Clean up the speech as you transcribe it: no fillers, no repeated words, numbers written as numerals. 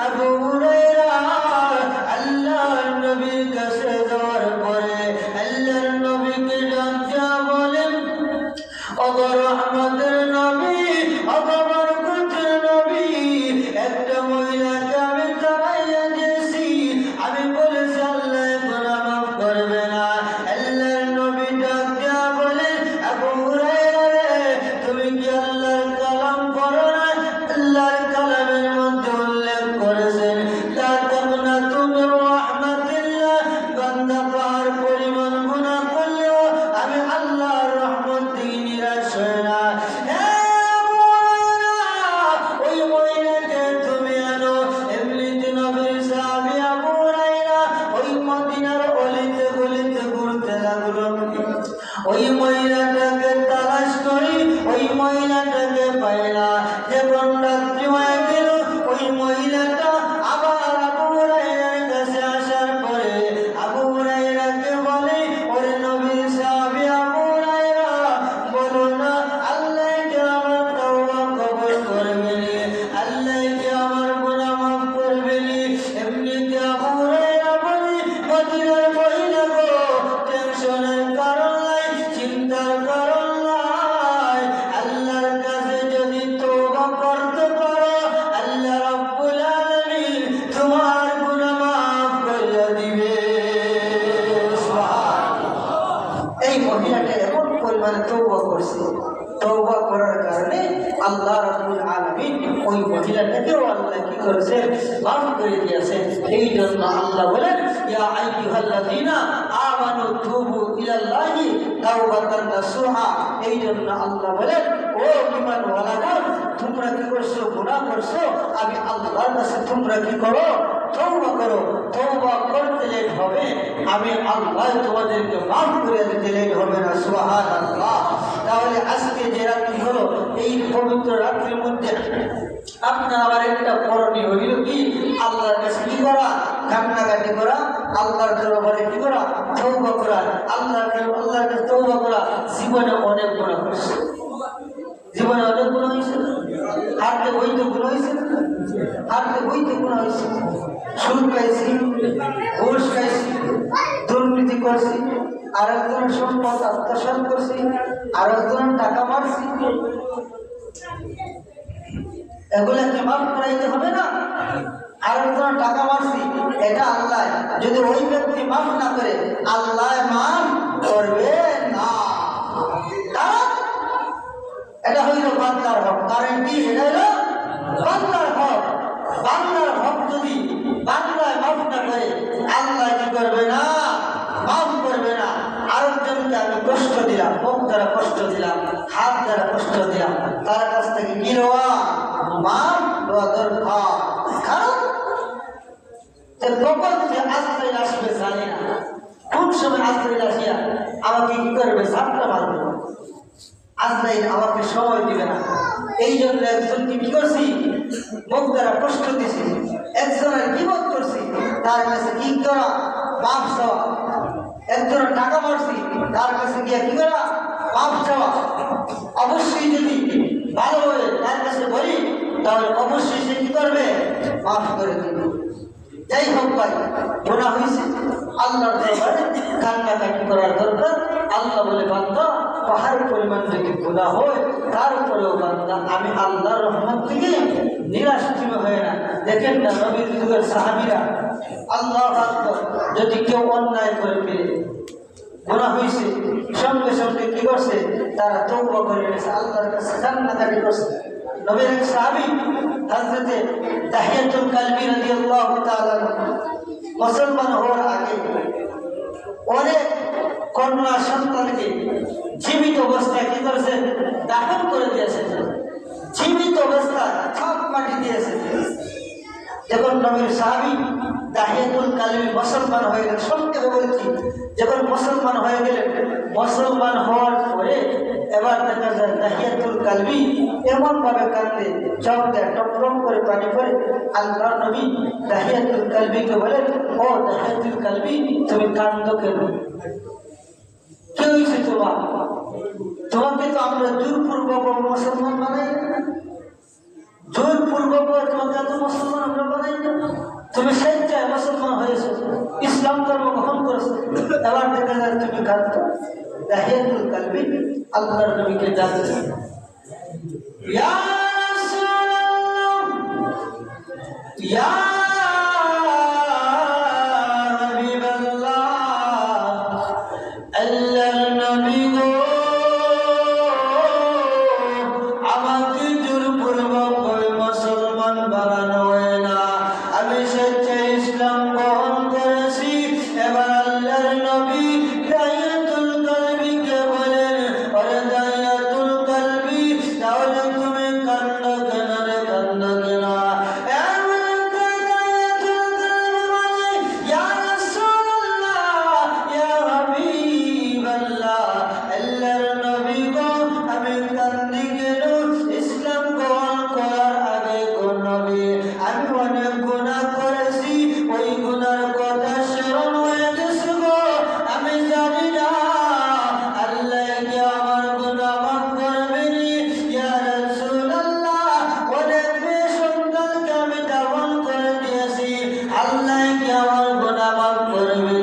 আবু হুরায়রা আল্লাহর নবীর কাছে যাওয়ার পরে আল্লাহর নবীকে ডাকা বলেন, ওগো রহমতের নবী, ওগো বরকতের নবী, একটা মহিলাকে আমি তাড়াইয়া দিয়েছি, আমি বলেছি আল্লাহ গুনাহ মাফ করবে না। আল্লাহর নবী ডাকা বলেন, আবু হুরায়রা রে, তুমি কি আল্লাহর কালাম পড়ো না? আল্লাহর কালামের মধ্যে উল্লেখ করেছেন, লা তাকনাতু মির রাহমাতিল্লাহ, বান্দা পাহাড় পরিমাণ গুনাহ করলেও আমি আল্লাহর রহমত থেকে নিরাশ হয় না। ওই মহিলাকে তুমি আনো। এমনিতে নবীর সাহাবী আবু হুরায়রা ওই মদিনার অলিতে গলিতে ঘুরতে লাগলো। ওই মহিলাটাকে তালাশ করি, ওই মহিলাটাকে পাই না। যখন রাত্রি হয়ে গেল, ওই মহিলাটা আবার আবু হুরায়রার কাছে আসার পরে আবু হুরায়রাকে বলে, ওরে নবীর সাহাবী আবু হুরায়রা, বলো না আল্লাহ কি আমার তওবা কবুল করবেন? আল্লাহ কি আমার গুনাহ মাফ করবেন? এমনিতে আবু হুরায়রা বলে, মদিনার মহিলা গো, টেনশনের কারণ নাই, চিন্তার কারণ নাই। আল্লাহর কাছে যদি তওবা করতে পারো, আল্লাহ রাব্বুল আলামিন তোমার গুনাহ মাফ করে দিবে। সুবহানাল্লাহ। এই মহিলাটা এমন পরিমাণে তওবা করছে, তওবা করার কারণে আল্লাহ রাব্বুল আলামিন ওই মহিলাটাকেও আল্লাহ কি করেছে? মাফ করে দিয়েছে। এই জন্য আল্লাহ বলেন, ইয়া আইয়ুহাল্লাযীনা আমানু তুবু ইলাল্লাহি তাওবাতান নাসুহা। এই জন্য আল্লাহ বলেন, ও ঈমানওয়ালাগণ, তোমরা কি করছো? গুনাহ করছো, আমি আল্লাহর কাছে তোমরা কি করো? তওবা করো। তওবা করতে লেট হবে, আমি আল্লাহ তোমাদেরকে মাফ করে দিতে লেট হবে না। সুবহানাল্লাহ। তাহলে আজকে যে রাত্রি হলো, এই পবিত্র রাত্রির মধ্যে আপনার আবার একটা করণীয় হইল কি? আল্লাহর কাছে কি করা? কান্নাকাটি করা, আল্লাহর দরবারে কি করা? তওবা করা। আল্লাহর কাছে তওবা করা। জীবনে অনেক গুনাহ করছে, জীবনে অনেক গুনাহ হয়েছে, হাতে বইতে গুনাহ হয়েছে, হাতে বইতে গুনাহ হয়েছে। সুদ খাইছি, ঘুষ খাইছি, দুর্নীতি করছি, আর একজনের সম্পদ আত্মসাৎ করছি, আর একজনের টাকা মারছি। এগুলোকে মাফ করাইতে হবে না? আর একজনের টাকা মারছি, এটা আল্লাহ যদি ওই ব্যক্তি মাফ না করে, আল্লাহ মাফ করবে না। কারণ এটা হইল বান্দার হক। কারণ কি? এটা হইল বান্দার হক। বান্দার হক যদি বান্দায় মাফ না করে, আল্লাহ কি করবে না? মাফ করবে না। আরেকজনকে আমি কষ্ট দিলাম, মুখ দ্বারা কষ্ট দিলাম, হাত দ্বারা কষ্ট দিলাম, তার কাছ থেকে কি নেওয়া? মাফ নেওয়া দরকার। কারণ কখন যে আশ্রয় আসবে জানি না, কোন সময় আশ্রয় আসিয়া আমাকে কি করবে? ঝাপটা মারবে। আজরাইল আমাকে সময় দিবে না। এই জন্য একজনকে কি করছি? মুখ দ্বারা কষ্ট দিছি। একজনের গীবত করছি, তার কাছে কি করা? মাফ চাওয়া। একজনের টাকা মারছি, তার কাছে গিয়ে কি করা? মাফ চাওয়া। অবশ্যই যদি ভালো হয়ে তার কাছে বলি, তাহলে অবশ্যই সে কি করবে? মাফ করে দিবে। যাই হোক ভাই, গুনাহ হয়েছে, আল্লাহর দরবারে কান্নাকাটি করার দরকার। আল্লাহ বলে, বান্দা পাহাড় পরিমাণ যদি গুনাহ হয়, তারপরেও বান্দা আমি আল্লাহর রহমত থেকে নিরাশ হয় না। দেখেন না, নবীর যুগের সাহাবীরা, আল্লাহু আকবার, যদি কেউ অন্যায় করে ফেলে, গুনাহ হয়েছে, সঙ্গে সঙ্গে কি করছে? তারা তওবা করে নিয়েছে, আল্লাহর কাছে কান্নাকাটি করছে। নবীর এক সাহাবী হযরতে দাহিয়াতুল কালবি রাদিয়াল্লাহু তাআলা মুসলমান হওয়ার আগে অনেক কন্যা সন্তানকে জীবিত অবস্থায় কি করেছেন? দাফন করে দিয়েছেন। জীবিত অবস্থায় সব মাটি দিয়েছেন। যখন নবীর সাহাবী দাহিয়াতুল কালবি মুসলমান হয়ে গেলেন, সংক্ষেপে বলছি, যখন মুসলমান হয়ে গেলেন, মুসলমান হওয়ার পরে এবার দেখা যায় দাহিয়াতুল কালবি এমনভাবে কাঁদতে, চোখ দিয়ে টপটপ করে পানি পড়ে। আল্লাহ নবী দাহিয়াতুল কালবিকে বলেন, ও দাহিয়াতুল কালবি, তুমি কাঁদো কেন? কি হয়েছে তোমার? তোমাকে তো আমরা জোরপূর্বক মুসলমান বানাই, জোরপূর্বক তোমাকে এত মুসলমান আমরা বানাই। তুমি স্বেচ্ছায় মুসলমান হয়েছো, ইসলাম ধর্ম গ্রহণ করেছো, এবার দেখা যায় তুমি কাঁদছো। তাহিয়াতুল কালবি আল্লাহর নবীকে জানছে, ইয়া রাসূলুল্লাহ, ইয়া হাবিবাল্লাহ, আল্লাহর নবী গো, আমাকে জোরপূর্বক করে মুসলমান বানানো হয় না, আমি স্বেচ্ছায় ইসলাম গ্রহণ করেছি। এবার আল্লাহর নবী দাইয়াতুল কলবিকে বলেন, ওরে দাইয়াতুল কলবি, তাহলে তুমি কান্দ কেন রে, কান্দ কেন? আমি অনেক গুনাহ করেছি, ওই গুনার কথা স্মরণ হয়ে গেছে গো, আমি জানি না আল্লাহ কি আমার গুনাহ মাফ করবেন। ইয়া রাসূলুল্লাহ, অনেক মেয়ে সন্তানকে আমি দাফন করে দিয়েছি, আল্লাহ কি আমার গুনাহ মাফ করবে?